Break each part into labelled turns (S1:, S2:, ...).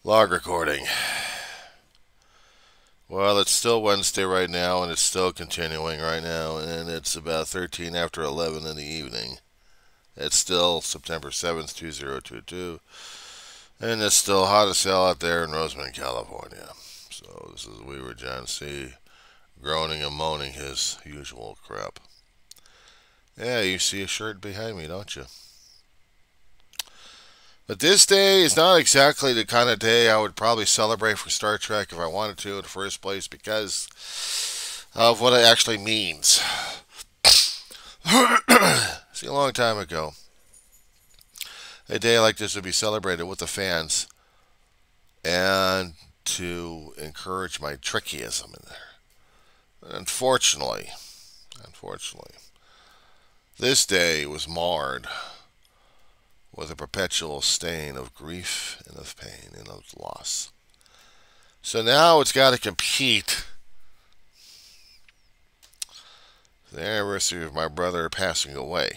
S1: Log recording. Well, it's still Wednesday right now, and it's still continuing right now, and it's about 13 after 11 in the evening. It's still September 7th, 2022, and it's still hot as hell out there in Roseman, California. So this is We Were John C. groaning and moaning his usual crap. Yeah, you see a shirt behind me, don't you? But this day is not exactly the kind of day I would probably celebrate for Star Trek if I wanted to in the first place because of what it actually means. See, a long time ago, a day like this would be celebrated with the fans and to encourage my Trekkiism in there. Unfortunately, this day was marred with a perpetual stain of grief and of pain and of loss. So now it's got to compete. The anniversary of my brother passing away.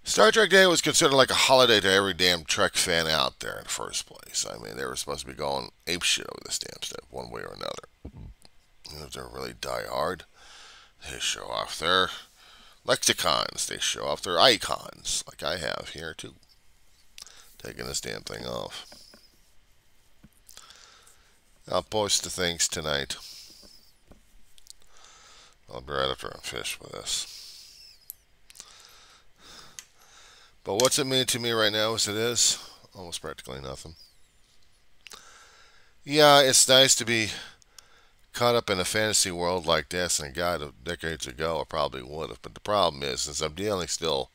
S1: Star Trek Day was considered like a holiday to every damn Trek fan out there in the first place. I mean, they were supposed to be going apeshit over this damn stuff one way or another. And if they're really die hard, they show off their lexicons. They show off their icons, like I have here too. Taking this damn thing off. I'll post the things tonight. I'll be right after I'm finished with this. But what's it mean to me right now as it is? Almost practically nothing. Yeah, it's nice to be caught up in a fantasy world like this, and God, decades ago I probably would have. But the problem is, I'm dealing still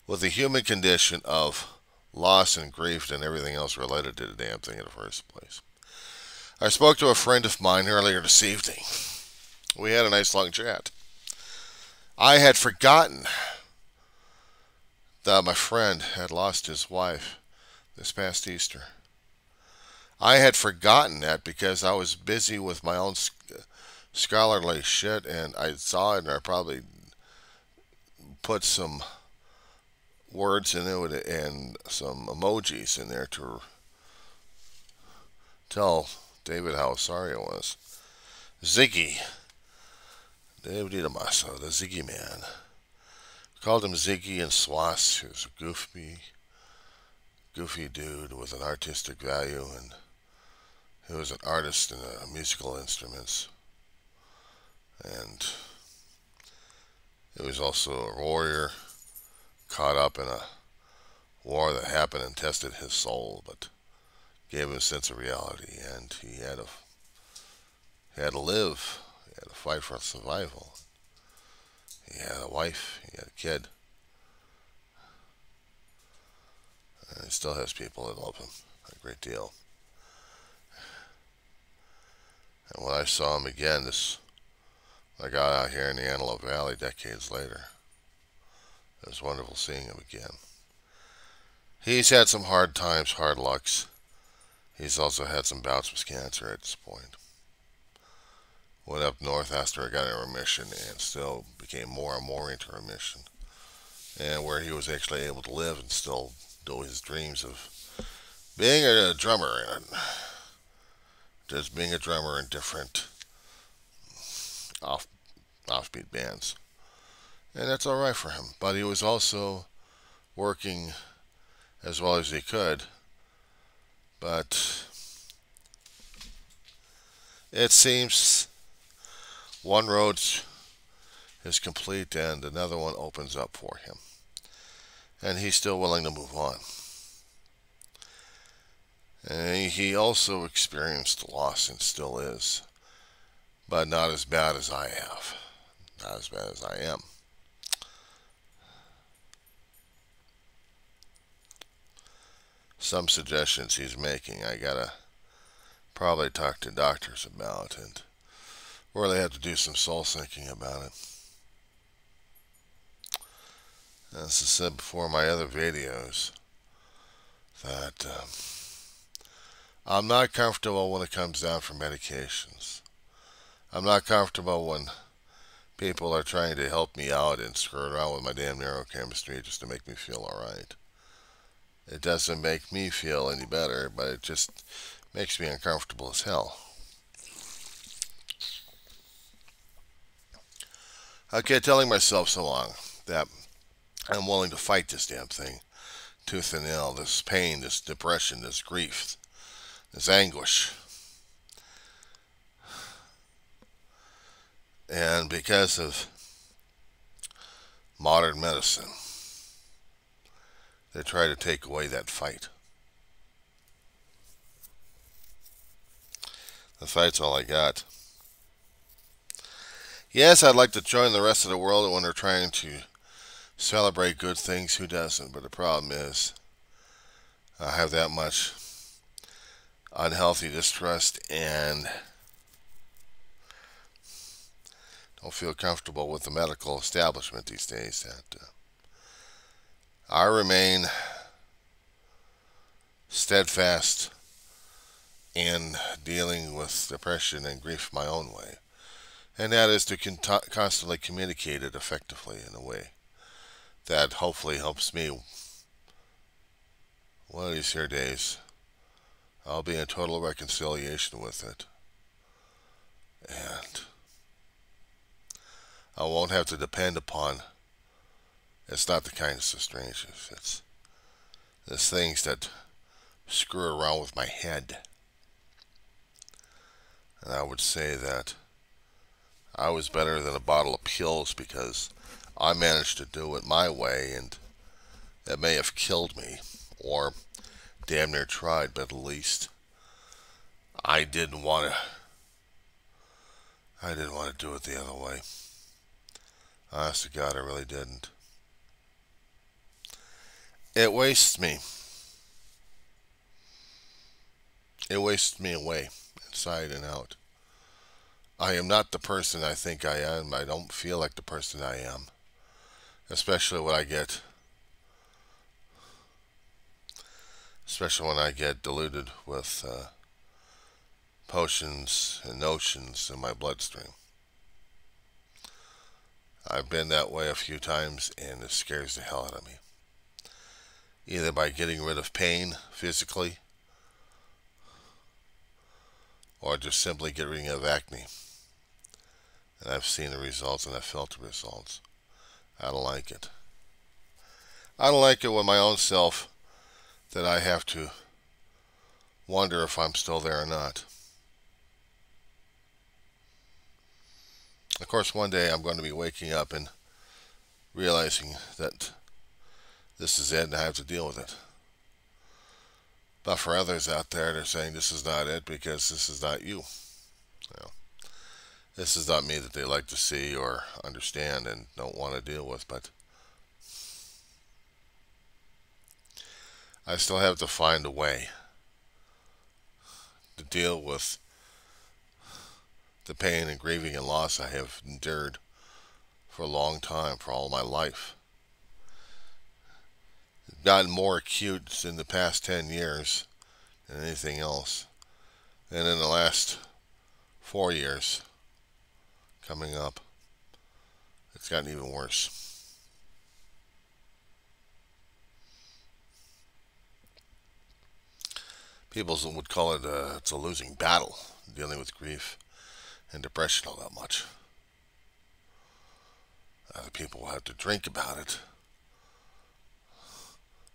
S1: with the human condition of loss and grief and everything else related to the damn thing in the first place. I spoke to a friend of mine earlier this evening. We had a nice long chat. I had forgotten that my friend had lost his wife this past Easter. I had forgotten that because I was busy with my own scholarly shit, and I saw it, and I probably put some words in it and some emojis in there to tell David how sorry I was. Ziggy. David Itamaso, the Ziggy Man. We called him Ziggy and Swass. He was a goofy dude with an artistic value, and he was an artist in musical instruments. And he was also a warrior caught up in a war that happened and tested his soul, but gave him a sense of reality, and he had to live. He had to fight for survival. He had a wife. He had a kid. And he still has people that love him a great deal. And when I saw him again, I got out here in the Antelope Valley decades later. It was wonderful seeing him again. He's had some hard times, hard lucks. He's also had some bouts with cancer at this point. Went up north after I got in remission and still became more and more into remission. And where he was actually able to live and still do his dreams of being a drummer and just being a drummer in different offbeat bands. And that's alright for him. But he was also working as well as he could. But it seems one road is complete and another one opens up for him. And he's still willing to move on. And he also experienced loss and still is. But not as bad as I have. Not as bad as I am. Some suggestions he's making I gotta probably talk to doctors about and really have to do some soul sinking about it. As I said before in my other videos, that I'm not comfortable when it comes down for medications. I'm not comfortable when people are trying to help me out and screw around with my damn neurochemistry just to make me feel alright. It doesn't make me feel any better, but it just makes me uncomfortable as hell. I kept telling myself so long that I'm willing to fight this damn thing tooth and nail, this pain, this depression, this grief, this anguish. And because of modern medicine, they try to take away that fight. The fight's all I got. Yes, I'd like to join the rest of the world when they're trying to celebrate good things. Who doesn't? But the problem is, I have that much unhealthy distrust and don't feel comfortable with the medical establishment these days. That I remain steadfast in dealing with depression and grief my own way, and that is to constantly communicate it effectively in a way that hopefully helps me. One of these here days, I'll be in total reconciliation with it, and I won't have to depend upon. It's not the kindness of strangers. It's things that screw around with my head. And I would say that I was better than a bottle of pills because I managed to do it my way, and it may have killed me, or damn near tried, but at least I didn't want to. I didn't want to do it the other way. Honest to God, I really didn't. It wastes me. It wastes me away, inside and out. I am not the person I think I am. I don't feel like the person I am. Especially when I get diluted with potions and notions in my bloodstream. I've been that way a few times, and it scares the hell out of me. Either by getting rid of pain physically, or just simply getting rid of acne. And I've seen the results, and I've felt the results. I don't like it. I don't like it with my own self that I have to wonder if I'm still there or not. Of course, one day I'm going to be waking up and realizing that this is it and I have to deal with it. But for others out there, they're saying this is not it because this is not you. This is not me that they like to see or understand and don't want to deal with, but I still have to find a way to deal with the pain and grieving and loss I have endured for a long time, for all my life. It's gotten more acute in the past 10 years than anything else. And in the last 4 years coming up, it's gotten even worse. People would call it it's a losing battle, dealing with grief and depression all that much. Other people will have to drink about it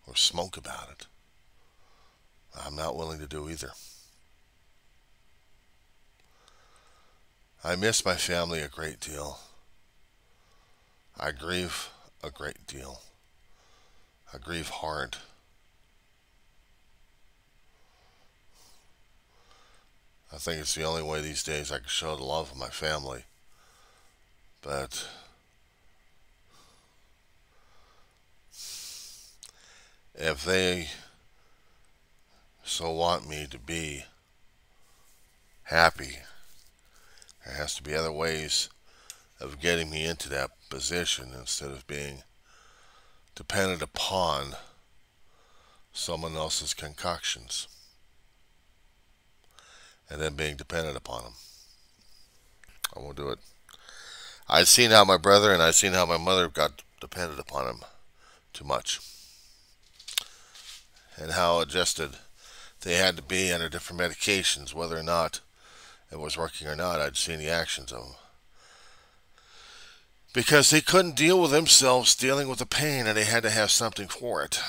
S1: or smoke about it. I'm not willing to do either. I miss my family a great deal. I grieve a great deal. I grieve hard. I think it's the only way these days I can show the love of my family. But if they so want me to be happy, there has to be other ways of getting me into that position instead of being dependent upon someone else's concoctions and then being dependent upon them. I won't do it. I've seen how my brother and I've seen how my mother got dependent upon him too much. and how adjusted they had to be under different medications, whether or not it was working or not. I'd seen the actions of them. Because they couldn't deal with themselves dealing with the pain, and they had to have something for it.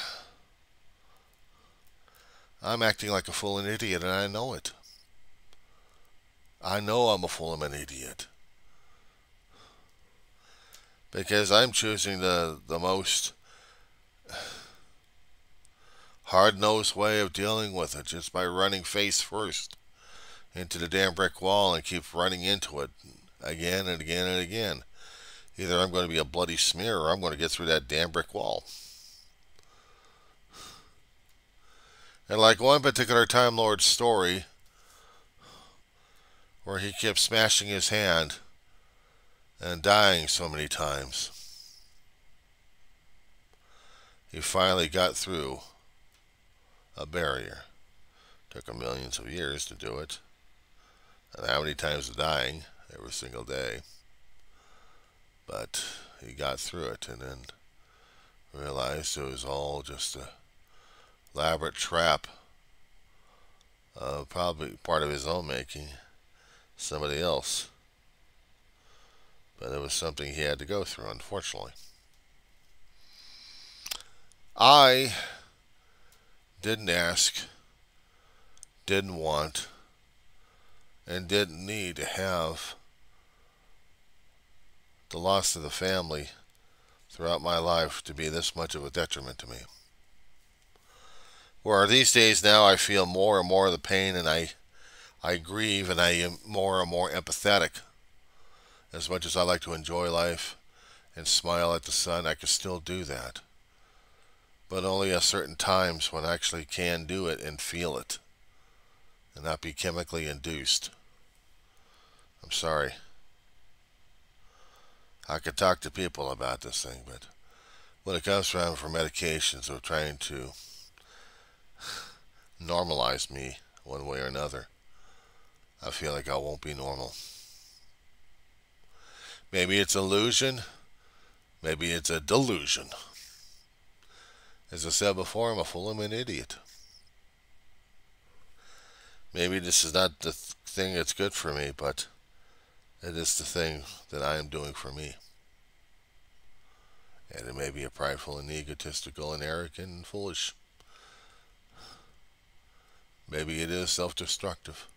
S1: I'm acting like a fool and idiot, and I know it. I know I'm a fool and an idiot. Because I'm choosing the most hard-nosed way of dealing with it, just by running face first into the damn brick wall and keep running into it again and again and again. Either I'm going to be a bloody smear or I'm going to get through that damn brick wall. And like one particular Time Lord story where he kept smashing his hand and dying so many times, he finally got through a barrier. Took him millions of years to do it. And how many times of dying every single day. But he got through it and then realized it was all just a elaborate trap, probably part of his own making, somebody else. But it was something he had to go through, unfortunately. I didn't ask, didn't want, and didn't need to have the loss of the family throughout my life to be this much of a detriment to me. Where these days now I feel more and more of the pain, and I grieve, and I am more and more empathetic. As much as I like to enjoy life and smile at the sun, I can still do that. But only at certain times when I actually can do it and feel it, and not be chemically induced. I'm sorry. I could talk to people about this thing, but when it comes around for medications or trying to normalize me one way or another, I feel like I won't be normal. Maybe it's illusion, maybe it's a delusion. As I said before, I'm a fool, I'm an idiot. Maybe this is not the thing that's good for me, but it is the thing that I am doing for me. And it may be a prideful and egotistical and arrogant and foolish. Maybe it is self-destructive.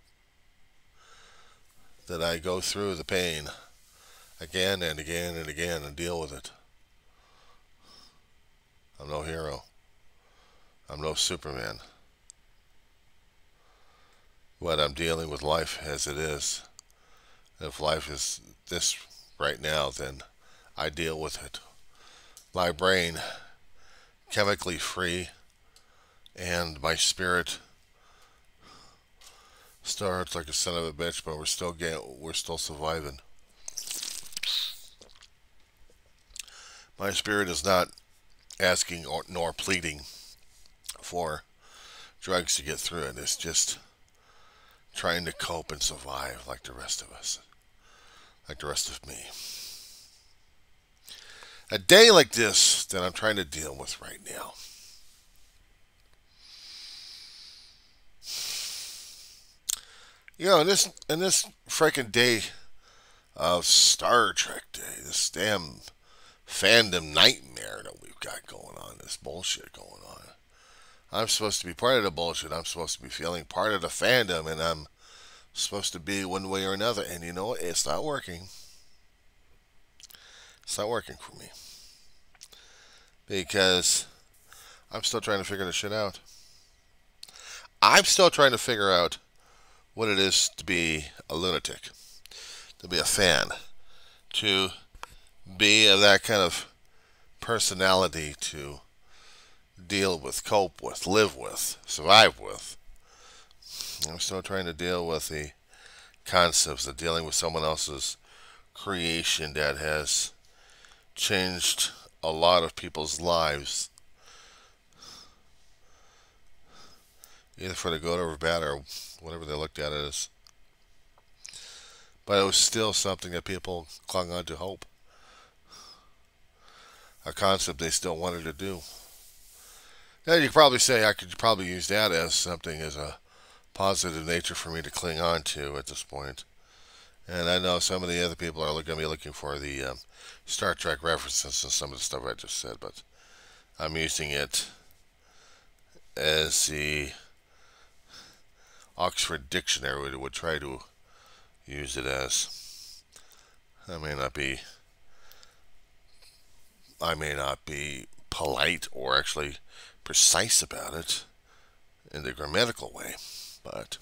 S1: That I go through the pain again and again and again and deal with it. I'm no hero. I'm no Superman. But I'm dealing with life as it is. If life is this right now, then I deal with it. My brain, chemically free, and my spirit starts like a son of a bitch, but we're still surviving. My spirit is not asking nor pleading for drugs to get through it. It's just trying to cope and survive like the rest of us, like the rest of me. A day like this that I'm trying to deal with right now. You know, in this freaking day of Star Trek Day, this damn fandom nightmare that we've got going on, this bullshit going on. I'm supposed to be part of the bullshit. I'm supposed to be feeling part of the fandom, and I'm supposed to be one way or another. And you know what? It's not working. It's not working for me. Because I'm still trying to figure this shit out. I'm still trying to figure out what it is to be a lunatic, to be a fan, to be of that kind of personality to deal with, cope with, live with, survive with. I'm still trying to deal with the concepts of dealing with someone else's creation that has changed a lot of people's lives, either for the good or bad or whatever they looked at it as. But it was still something that people clung on to hope. A concept they still wanted to do. Now you could probably say I could probably use that as something as a positive nature for me to cling on to at this point. And I know some of the other people are going to be looking for the Star Trek references and some of the stuff I just said, but I'm using it as the Oxford Dictionary would try to use it as. I may not be polite or actually precise about it in the grammatical way, but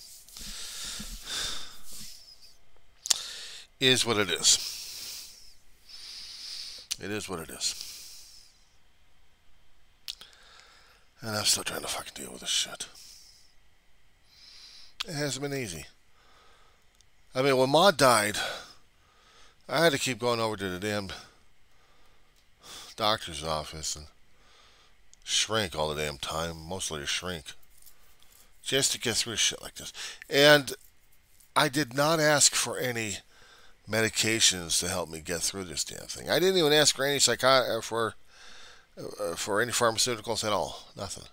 S1: is what it is. It is what it is. And I'm still trying to fucking deal with this shit. It hasn't been easy. I mean, when Ma died, I had to keep going over to the damn doctor's office and shrink all the damn time, mostly to shrink, just to get through shit like this. And I did not ask for any medications to help me get through this damn thing. I didn't even ask for any for any pharmaceuticals at all. Nothing.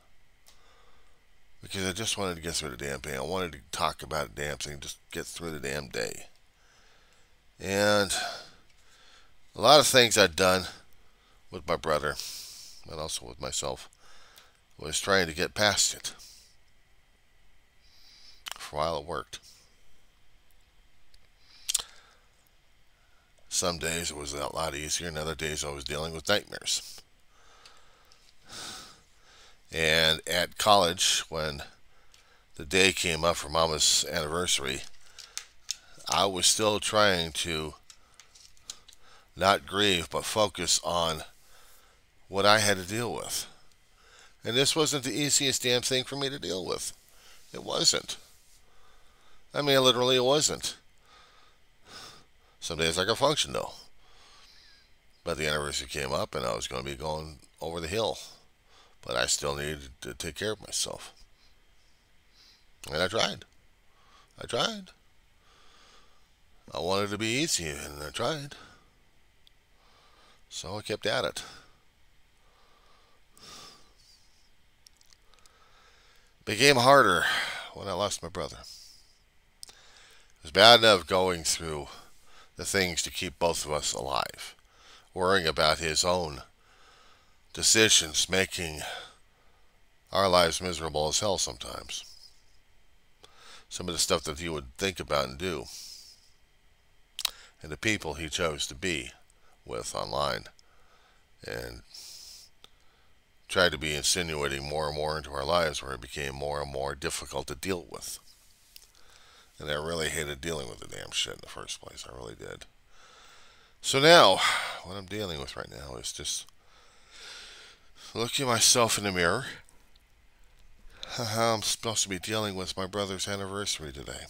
S1: Because I just wanted to get through the damn thing. I wanted to talk about the damn thing, just get through the damn day. And a lot of things I'd done with my brother, and also with myself, was trying to get past it. For a while it worked. Some days it was a lot easier, and other days I was dealing with nightmares. And at college, when the day came up for Mama's anniversary, I was still trying to not grieve, but focus on what I had to deal with. And this wasn't the easiest damn thing for me to deal with. It wasn't. I mean, literally it wasn't. Some days I could function though. But the anniversary came up and I was going to be going over the hill. But I still needed to take care of myself. And I tried. I wanted it to be easy, and I tried. So I kept at it. It became harder when I lost my brother. It was bad enough going through the things to keep both of us alive, worrying about his own decisions, making our lives miserable as hell sometimes. Some of the stuff that he would think about and do, and the people he chose to be with online, and tried to be insinuating more and more into our lives, where it became more and more difficult to deal with. And I really hated dealing with the damn shit in the first place. I really did. So now, what I'm dealing with right now is just looking myself in the mirror. I'm supposed to be dealing with my brother's anniversary today.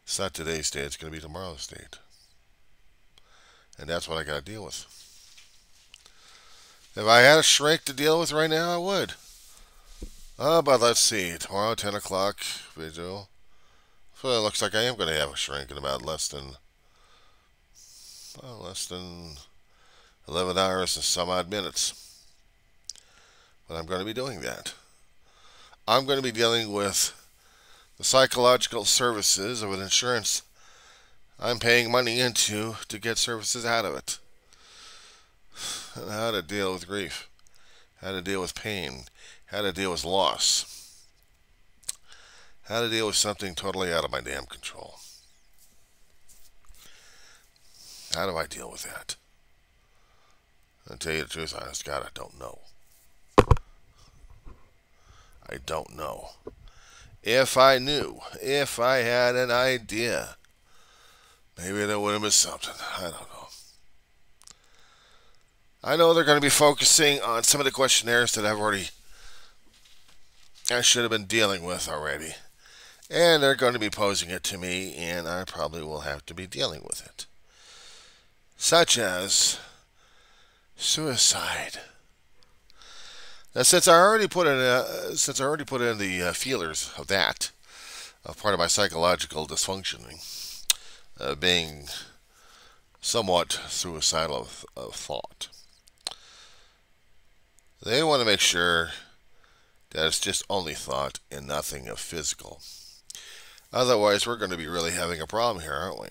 S1: It's not today's date, it's going to be tomorrow's date. And that's what I got to deal with. If I had a shrink to deal with right now, I would. But let's see. Tomorrow, 10 o'clock, video. So it looks like I am going to have a shrink in about less than 11 hours and some odd minutes. But I'm going to be doing that. I'm going to be dealing with the psychological services of an insurance I'm paying money into to get services out of it. And how to deal with grief. How to deal with pain. How to deal with loss. How to deal with something totally out of my damn control. How do I deal with that? I'll tell you the truth, honest God, I don't know. I don't know. If I knew, if I had an idea, maybe there would have been something. I don't know. I know they're going to be focusing on some of the questionnaires that I should have been dealing with already. And they're going to be posing it to me, and I probably will have to be dealing with it. Such as suicide. Now, since I already put in the feelers of that, of part of my psychological dysfunctioning, being somewhat suicidal of thought, They want to make sure that it's just only thought and nothing of physical. Otherwise, we're going to be really having a problem here, aren't we?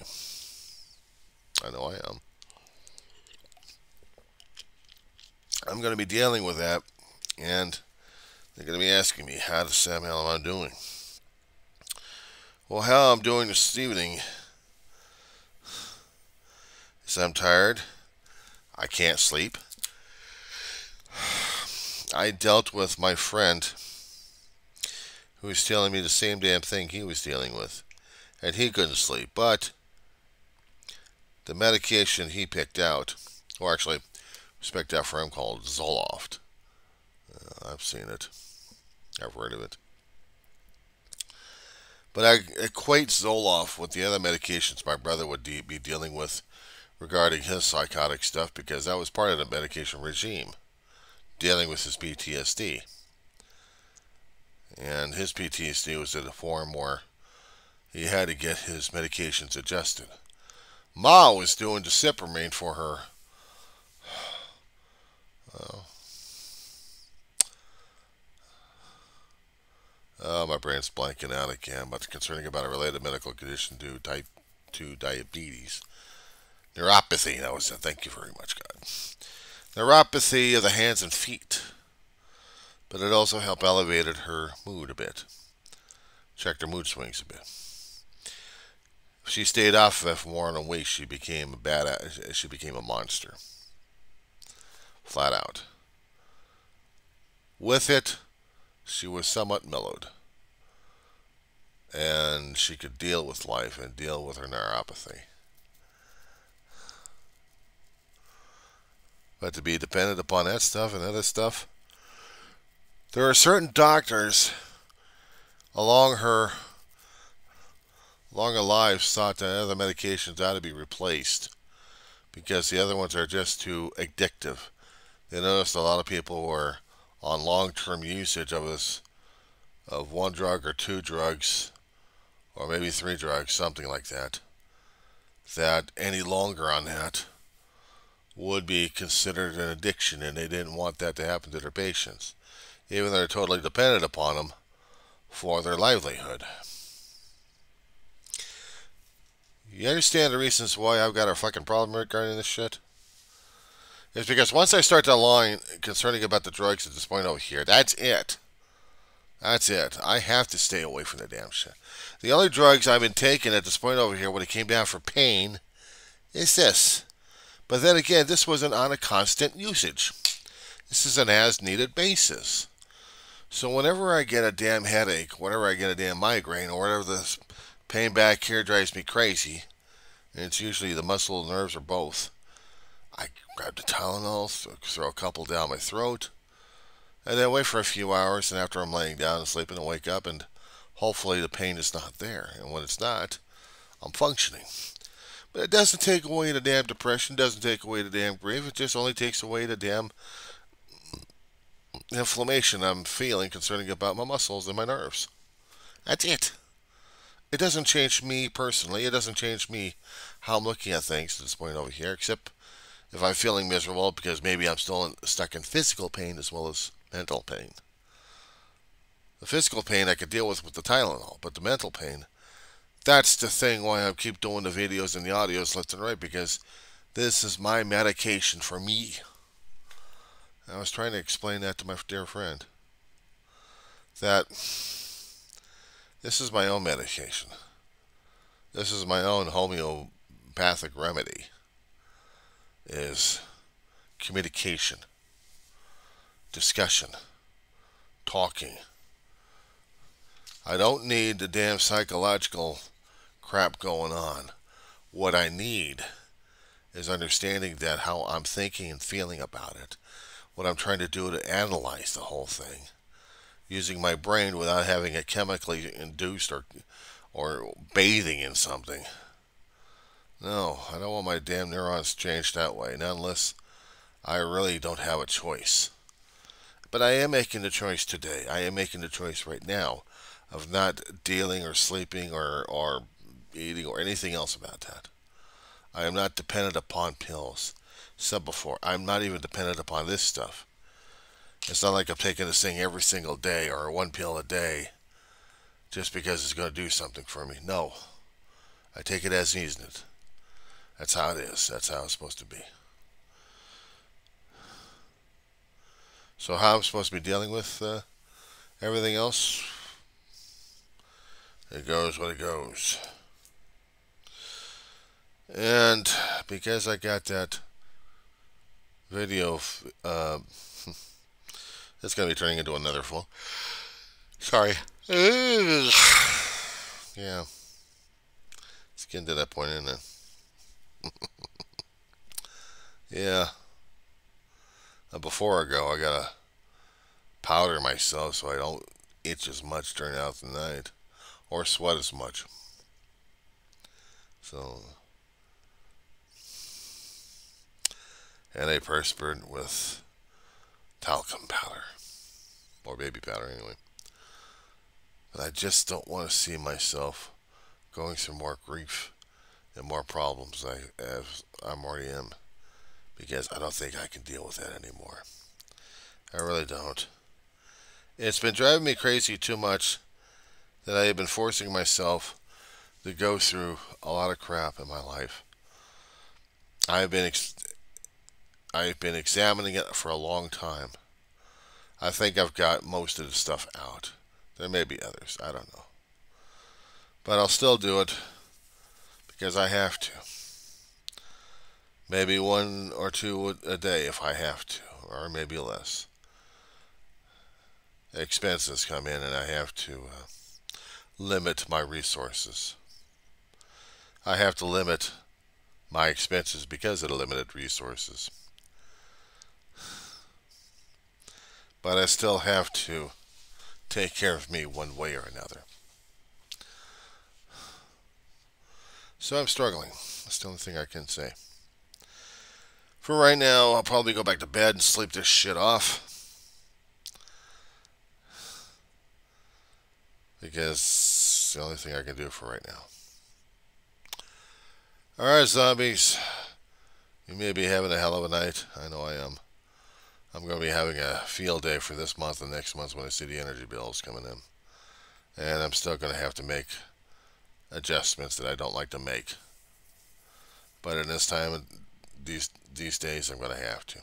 S1: I know I am. I'm going to be dealing with that, and they're going to be asking me, how the Sam hell am I doing? Well, how I'm doing this evening is I'm tired. I can't sleep. I dealt with my friend who was telling me the same damn thing he was dealing with, and he couldn't sleep. But the medication he picked out, or actually was picked out for him, called Zoloft. I've seen it. I've heard of it. But I equate Zoloft with the other medications my brother would be dealing with regarding his psychotic stuff, because that was part of the medication regime, dealing with his PTSD. And his PTSD was at a form where he had to get his medications adjusted. Ma was doing Dicipramine for her. My brain's blanking out again, but concerning about a related medical condition due type 2 diabetes. Neuropathy, that was it. Thank you very much, God. Neuropathy of the hands and feet. But it also helped elevated her mood a bit. Checked her mood swings a bit. If she stayed off of it for more than a week, she became a she became a monster. Flat out. With it, she was somewhat mellowed. And she could deal with life and deal with her neuropathy. But to be dependent upon that stuff and other stuff, there are certain doctors along her life thought that other medications ought to be replaced because the other ones are just too addictive. They noticed a lot of people were on long-term usage of one drug or two drugs, or maybe three drugs, something like that. That any longer on that would be considered an addiction, and they didn't want that to happen to their patients, even though they're totally dependent upon them for their livelihood. You understand the reasons why I've got a fucking problem regarding this shit? It's because once I start that line concerning about the drugs at this point over here, that's it. That's it. I have to stay away from the damn shit. The only drugs I've been taking at this point over here when it came down for pain is this. But then again, this wasn't on a constant usage. This is an as-needed basis. So whenever I get a damn headache, whenever I get a damn migraine, or whatever this pain back here drives me crazy, and it's usually the muscle and nerves or both, I grab the Tylenol, throw a couple down my throat, and then wait for a few hours, and after I'm laying down and sleeping, and wake up, and hopefully the pain is not there. And when it's not, I'm functioning. But it doesn't take away the damn depression, doesn't take away the damn grief, it just only takes away the damn inflammation I'm feeling concerning about my muscles and my nerves. That's it. It doesn't change me personally, it doesn't change me how I'm looking at things at this point over here, except if I'm feeling miserable because maybe I'm still stuck in physical pain as well as mental pain. The physical pain I could deal with the Tylenol, but the mental pain, that's the thing why I keep doing the videos and the audios left and right, because this is my medication for me. I was trying to explain that to my dear friend, that this is my own medication. This is my own homeopathic remedy, is communication, discussion, talking. I don't need the damn psychological crap going on. What I need is understanding that how I'm thinking and feeling about it. What I'm trying to do to analyze the whole thing, using my brain without having it chemically induced or bathing in something. No, I don't want my damn neurons changed that way, not unless I really don't have a choice. But I am making the choice today. I am making the choice right now of not dealing or sleeping or eating or anything else about that. I am not dependent upon pills. Said before, I'm not even dependent upon this stuff. It's not like I'm taking this thing every single day or one pill a day just because it's going to do something for me. No, I take it as needed. That's how it is. That's how it's supposed to be. So how I'm supposed to be dealing with everything else? It goes what it goes. And because I got that video, it's going to be turning into another full. Sorry. Yeah. It's getting to that point, isn't it? Yeah. Before I go, I got to powder myself so I don't itch as much during out the night or sweat as much. So, antiperspirant with talcum powder or baby powder anyway. But I just don't want to see myself going through more grief and more problems as I'm already in, because I don't think I can deal with that anymore. I really don't. It's been driving me crazy too much that I have been forcing myself to go through a lot of crap in my life. I've been examining it for a long time. I think I've got most of the stuff out. There may be others, I don't know. But I'll still do it because I have to. Maybe one or two a day if I have to, or maybe less. Expenses come in and I have to limit my resources. I have to limit my expenses because of the limited resources. But I still have to take care of me one way or another. So I'm struggling. That's the only thing I can say. For right now, I'll probably go back to bed and sleep this shit off. Because it's the only thing I can do for right now. Alright, zombies. You may be having a hell of a night. I know I am. I'm going to be having a field day for this month and next month when I see the energy bills coming in. And I'm still going to have to make adjustments that I don't like to make. But in this time, these days, I'm going to have to.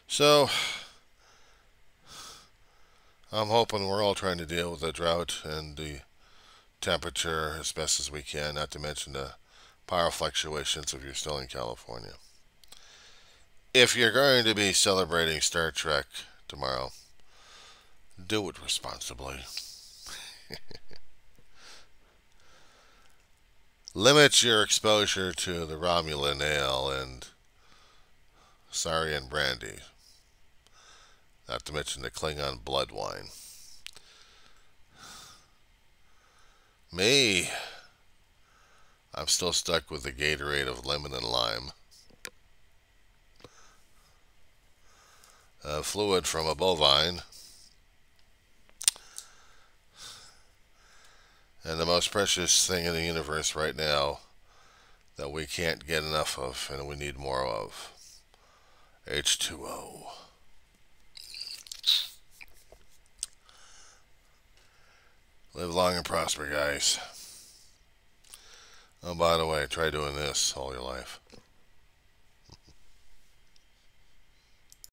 S1: So, I'm hoping we're all trying to deal with the drought and the temperature as best as we can, not to mention the power fluctuations if you're still in California. If you're going to be celebrating Star Trek tomorrow, do it responsibly. Limit your exposure to the Romulan ale and Sarian brandy. Not to mention the Klingon blood wine. Me, I'm still stuck with the Gatorade of lemon and lime. Fluid from a bovine. And the most precious thing in the universe right now that we can't get enough of and we need more of. H2O. Live long and prosper, guys. Oh, by the way, try doing this all your life.